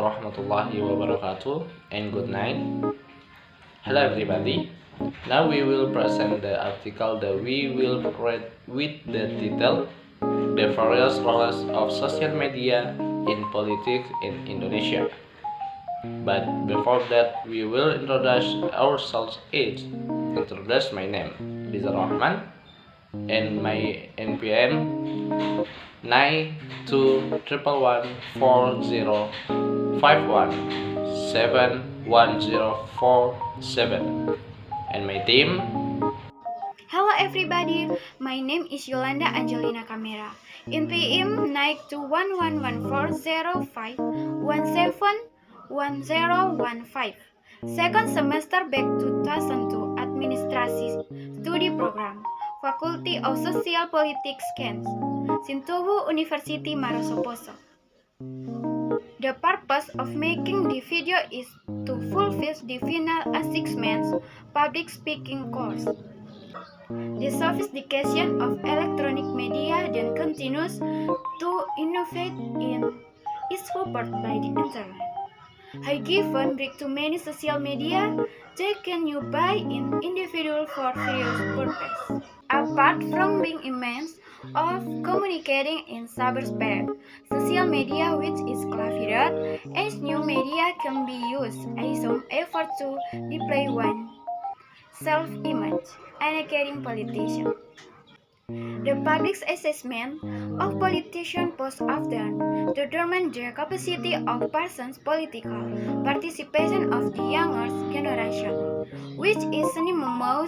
warahmatullahi wabarakatuh and good night. Hello everybody. Now we will present the article that we will read with the title The Various Roles of Social Media in Politics in Indonesia. But before that, we will introduce ourselves each. Introduce my name, Rizal Rahman, and my NPM 92114051711047, and my team. Hello everybody, my name is Yolanda Angelina Camera. In PM naik to 111405171015. Second semester back 2002 Administrasi Studi Program Faculty of Social Politics Science Sintowo University Marosoposo. The purpose of making the video is to fulfill the final assessment public speaking course. The sophistication of electronic media then continues to innovate in is supported by the internet. High given break to many social media, they can you buy in individual for various purposes. Apart from being immense of communicating in cyberspace, social media which is classified as new media can be used as some effort to display one self-image and a caring politician. The public's assessment of politicians post often determine their capacity of persons' political participation of the younger generation, which is synonymous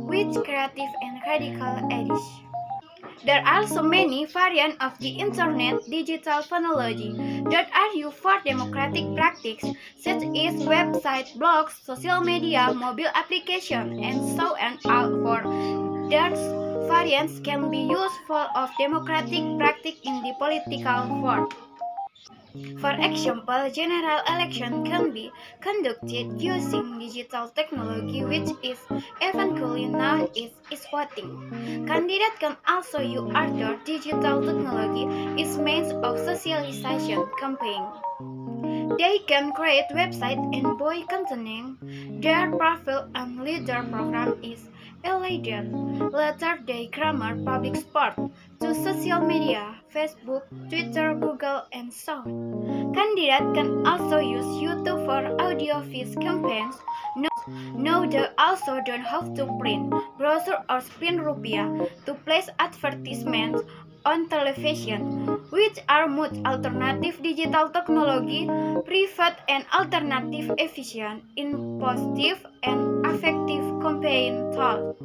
with creative and radical ideas. There are so many variants of the internet digital technology that are used for democratic practice, such as websites, blogs, social media, mobile applications, and so on. All for these variants can be useful of democratic practice in the political world. For example, general election can be conducted using digital technology, which is eventually known as voting. Candidates can also use other digital technology as means of socialization campaign. They can create websites and boy containing their profile and leader program is elated. Later they grammar public support to social media, Facebook, Twitter, Google, and so on. Candidates can also use YouTube for audio feed campaigns. No, they also don't have to print, browser, or spend rupiah to place advertisements on television, which are much alternative digital technology, private and alternative efficient in positive and effective campaign tool.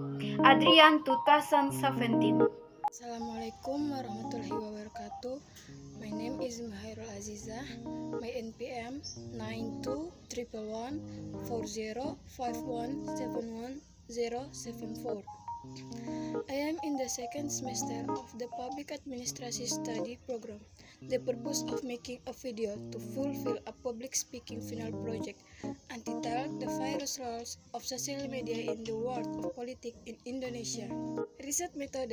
Adrian 2017. Assalamualaikum warahmatullahi wabarakatuh. My name is Mahairul Azizah. My NPM 92114051711074. I am in the second semester of the Public Administration Study Program. The purpose of making a video to fulfill a public speaking final project entitled The Various Roles of Social Media in the World of Politics in Indonesia. Research method.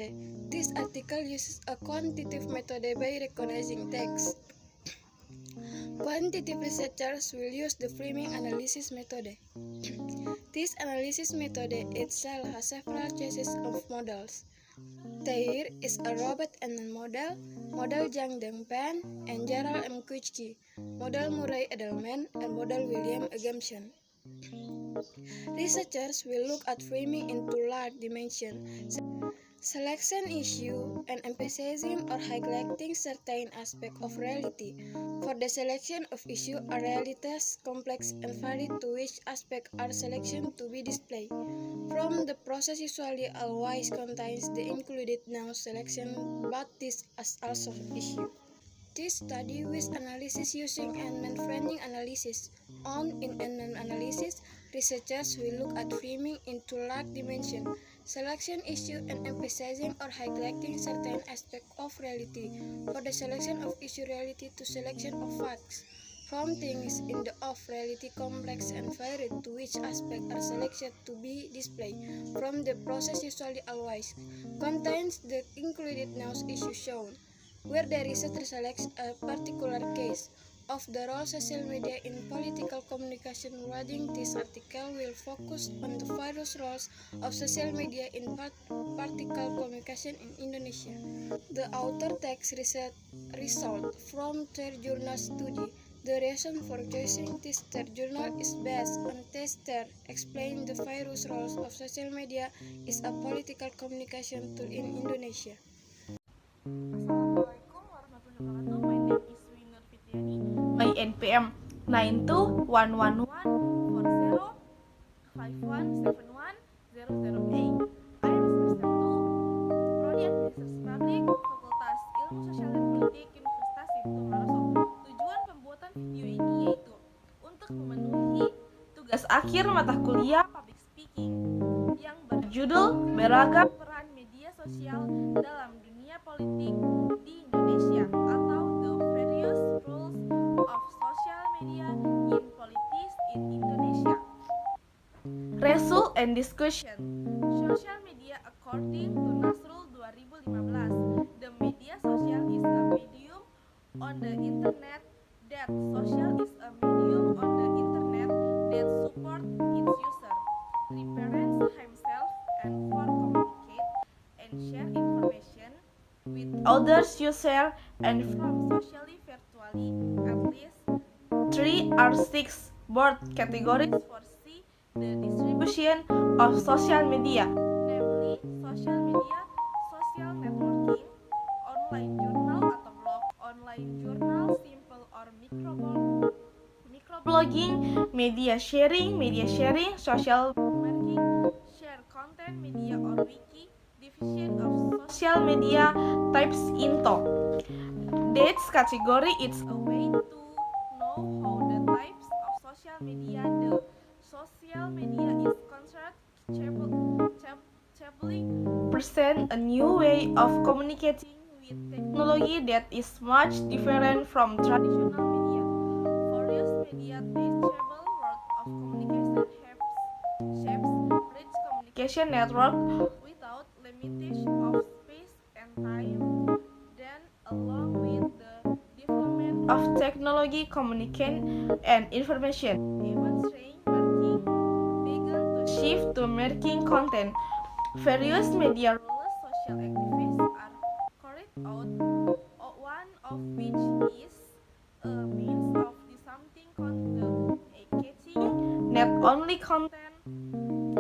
This article uses a quantitative method by recognizing text. Quantitative researchers will use the framing analysis method. This analysis method itself has several choices of models. There is a Robert N. model, model Zhang Dengpan, and Gerald M. Kuchki, model Murray Edelman, and model William Agamson. Researchers will look at framing into large dimensions, selection issue, and emphasizing or highlighting certain aspects of reality. For the selection of issue, are realities complex and vary to which aspects are selected to be displayed. From the process usually always contains the included noun selection, but this is also issue. This study with analysis using element framing analysis. In element analysis, researchers will look at framing into large dimension, selection issue, and emphasizing or highlighting certain aspects of reality. For the selection of issue reality to selection of facts. From things in the of reality complex and varied to which aspects are selected to be displayed. From the process usually always contains the included nouns issue shown, where the researcher selects a particular case. of the role social media in political communication. Reading this article will focus on the various roles of social media in political communication in Indonesia. The author takes research result from third journal study. The reason for choosing this third journal is based on tester explain the various roles of social media is a political communication tool in Indonesia. Assalamualaikum warahmatullahi wabarakatuh. My name is Winur Fitriani. My NPM 921140517100A. I am semester 2, Prodi Administrasi Publik, Fakultas Ilmu Sosial dan Politik, Universitas Ibnu Maroso. Tujuan pembuatan video ini yaitu untuk memenuhi tugas akhir mata kuliah Public Speaking yang berjudul Beragam Peran Media Sosial dalam Dunia Politik di Indonesia atau The Various Roles of Social Media in Politics in Indonesia. Result and Discussion. Social media according to Nasrul 2015. The media social is a medium on the internet that social is a medium on the internet that support its user, represents himself and for communicate and share information with others user and from socially virtually at least 3 or 6 broad categories foresee the distribution of social media, namely social media, social networking, online journal atau blog, online journal, simple or microblogging, media sharing, social marketing, share content, media or wiki, division of social media types into. That category is a way to know how the types of social media the social media is considered present a new way of communicating with technology that is much different from traditional media. Various media teachable world of communication shapes rich communication network without limitation of space and time. Then, along with the development of technology, communication, and information, even saying marketing began to shift to making content. Various media roles social activists are carried out, one of which is a means of disseminating communicating not only content,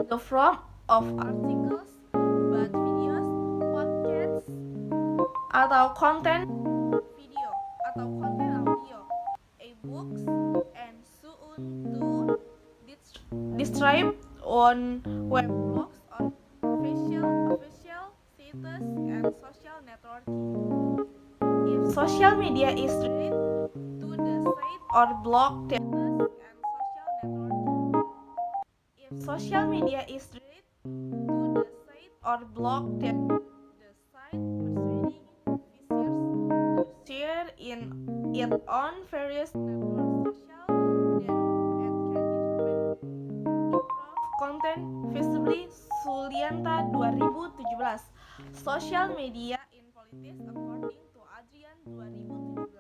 the form of articles, but videos, podcasts, atau konten video, atau konten audio, e-books, and so on to distribute on web blogs on official sites and social networking. If social media is related to the site or blog status and social networking. If social media is related to the site or blog status, the site persuading visitors to share in it on various networks social then it can improve content visibly. Sulianta 2017. Social media in politics according to Adrian 2017.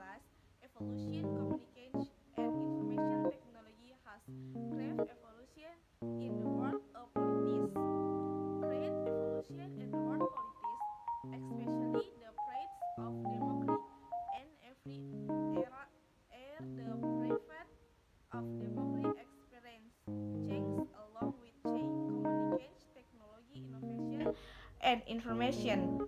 Evolution, communication, and information technology has great evolution in the world of politics. Great evolution in the world of politics, especially the price of democracy and every era the private of democracy experience change along with change communication technology innovation and information.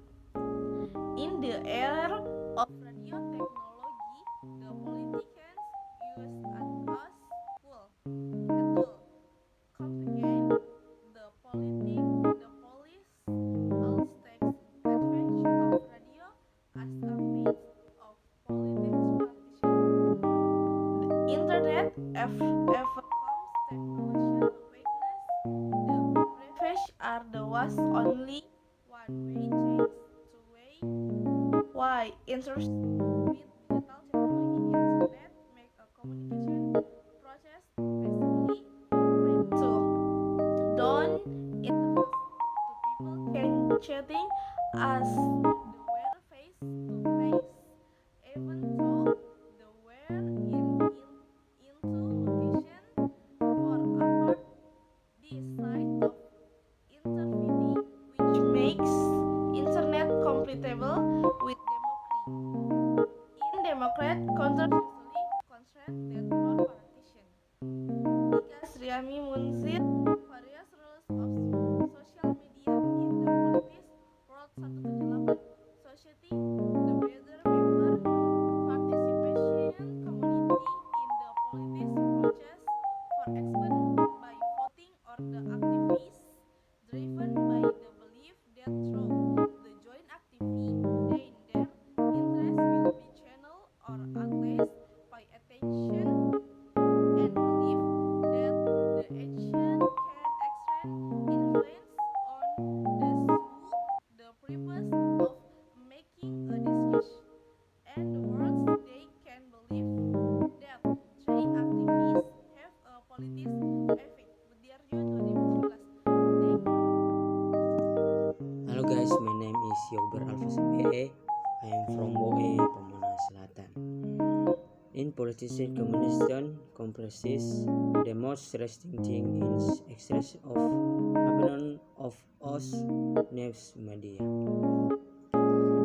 In the era of radio technology, the politicians use as tool comprehend the police all takes advantage of radio as a means of politics participation. The internet overcomes technological weakness. The privilege are the was only one way change to way why interest with digital technology internet make a communication process basically when to don't interface to people can chatting as the were face to face even though the were in Suryami Munzir, Various Rules of Social Media in the Politics World 178, Society, the Better Member, Participation Community in the Politics Process for Expert by Voting or the Activists, driven by the belief that through the joint activity, their interest will be channeled or at least by attention and believe that the action can exert influence on the who, the purpose of making a decision, and the words they can believe that three activists have a politics effect. Budiarjo 2017. Thank you. Halo guys, my name is Yober Alfas BE. I am from BOE, Pamona Selatan. In political communication comprises the most interesting thing is expression of opinion of us news media.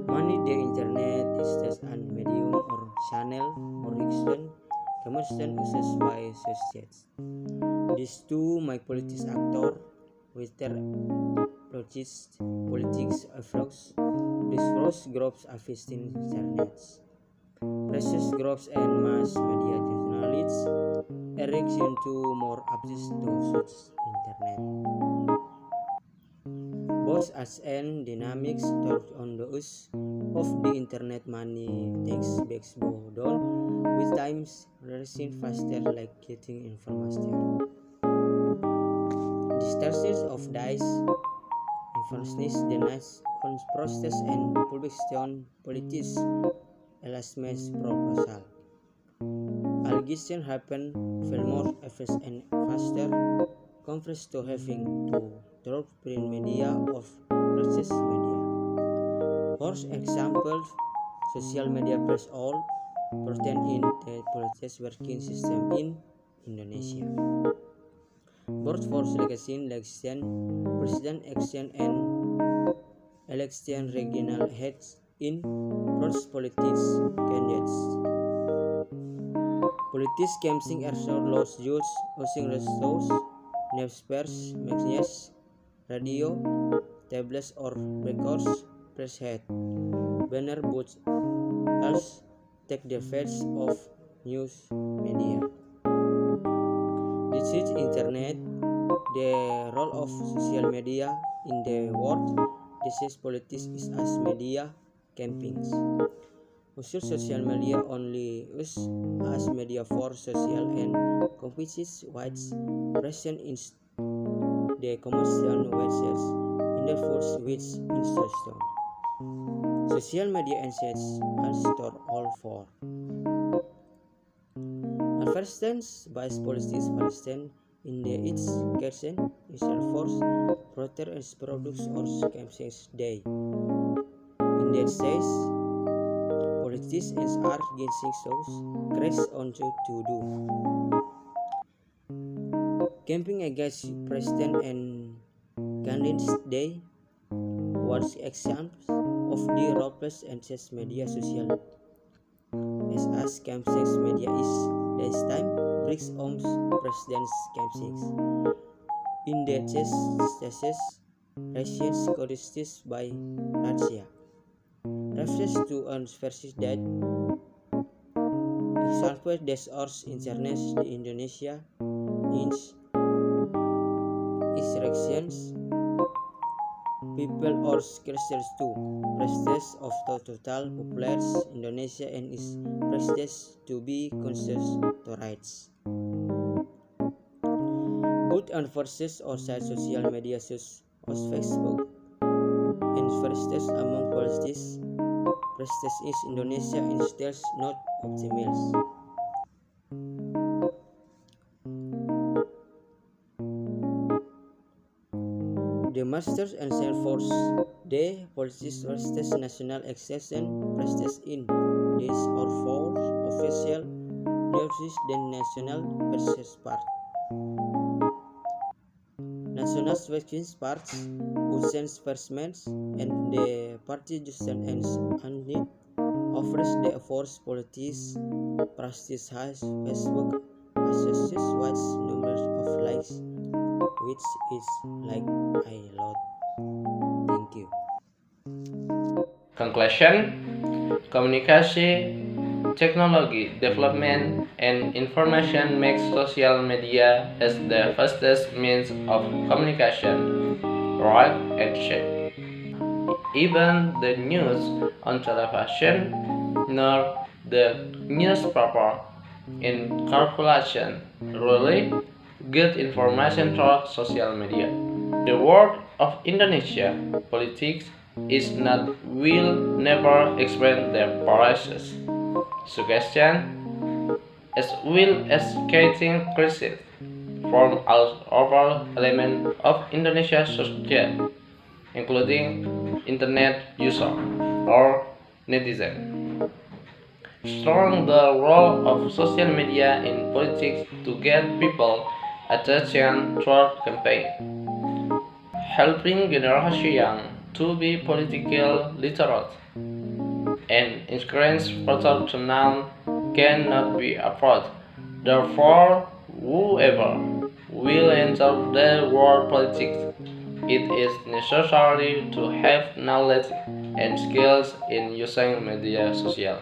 Money, the internet is just a medium or channel or action communication used by societies. These two make politics actor with their politics efforts. These first groups are visiting internet. Precious groups and mass media journalists erect into more access to such internet. Both as and dynamics toward on the use of the internet money takes backs go down with times racing faster like getting information. Distortions of dice information denies on process and publication politics Erasmus proposal. Allegation happen feel more efficient and faster compared to having to drop print media or process media. For example, social media plays all important in the politics working system in Indonesia. Board for selection, election, president election, and election regional heads in first politics candidates. Politics campaign are so lost use using resources, newspapers, magazines, radio, tablets or records, press head, banner booths, else take the face of news media. This is internet, the role of social media in the world. This is politics is as media campaigns. Usul social media only use as media for social and competitive rights present in the commercial websites in the foods which institution. Social media assets are stored all for. Advertisements by politics present in the its question is force protect its products or campaigns day. In that says politicians are getting shows crash on to do. Camping against President and candidates day was examples of the roles and media social as campaigns media is this time brings on president's campaigns. In that cases, Russians corrected by Russia refers to a versus that example disorders internet di Indonesia insurrections people or Christians too prestige of the total population Indonesia and is prestige to be conscious to rights. Both on forces outside social media such as Facebook and prestige among politics prestige is Indonesia and still not optimal. The Masters and Force the politics prestige national accession prestige in this or for official news than national versus part. National Working Parties, Usens Persmens, and the party Justin and Andy offers the force politics practice has Facebook associates wide numbers of likes it is like a lot. Thank you. Conclusion: Communication, technology development, and information makes social media as the fastest means of communication, right and shape. Even the news on television nor the newspaper in calculation really get information through social media. The world of Indonesia politics is not will never explain their process. Suggestion as well as creating crisis from all over element of Indonesia society, including internet user or netizen. Strong the role of social media in politics to get people attention through campaign, helping generation young to be politically literate, and increased personal turnout cannot be afforded. Therefore, whoever will enter the world politics, it is necessary to have knowledge and skills in using media social.